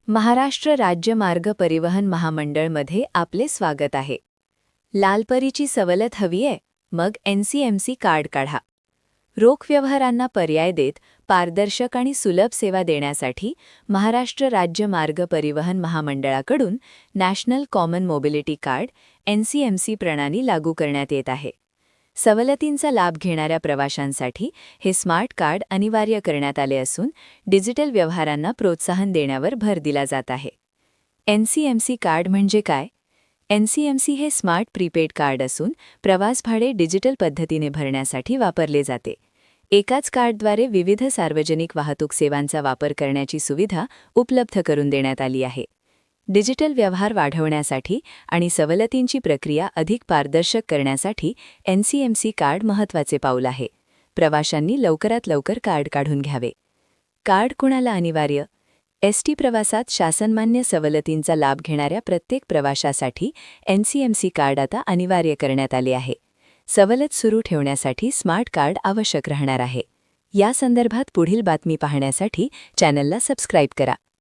महाराष्ट्र राज्य मार्ग परिवहन महामंडळमध्ये आपले स्वागत आहे. लालपरीची सवलत हवीये? मग NCMC कार्ड काढा. रोख व्यवहारांना पर्याय देत पारदर्शक आणि सुलभ सेवा देण्यासाठी महाराष्ट्र राज्य मार्ग परिवहन महामंडळाकडून national common mobility card NCMC प्रणाली लागू करण्यात येत आहे. सवलतींचा लाभ घेणाऱ्या प्रवाशांसाठी हे स्मार्ट कार्ड अनिवार्य करण्यात आले असून डिजिटल व्यवहारांना प्रोत्साहन देण्यावर भर दिला जात आहे. NCMC कार्ड म्हणजे काय? NCMC हे स्मार्ट प्रीपेड कार्ड असून प्रवास भाडे डिजिटल पद्धतीने भरण्यासाठी वापरले जाते. एकाच कार्डद्वारे विविध सार्वजनिक वाहतूक सेवांचा वापर करण्याची सुविधा उपलब्ध करून देण्यात आली आहे. डिजिटल व्यवहार वाढवण्यासाठी आणि सवलतींची प्रक्रिया अधिक पारदर्शक करण्यासाठी NCMC कार्ड महत्त्वाचे पाऊल आहे. प्रवाशांनी लवकरात लवकर कार्ड काढून घ्यावे. कार्ड कुणाला अनिवार्य? ST प्रवासात शासनमान्य सवलतींचा लाभ घेणाऱ्या प्रत्येक प्रवाशासाठी NCMC कार्ड आता अनिवार्य करण्यात आले आहे. सवलत सुरू ठेवण्यासाठी स्मार्ट कार्ड आवश्यक राहणार आहे. या संदर्भात पुढील बातमी पाहण्यासाठी चॅनलला सबस्क्राईब करा.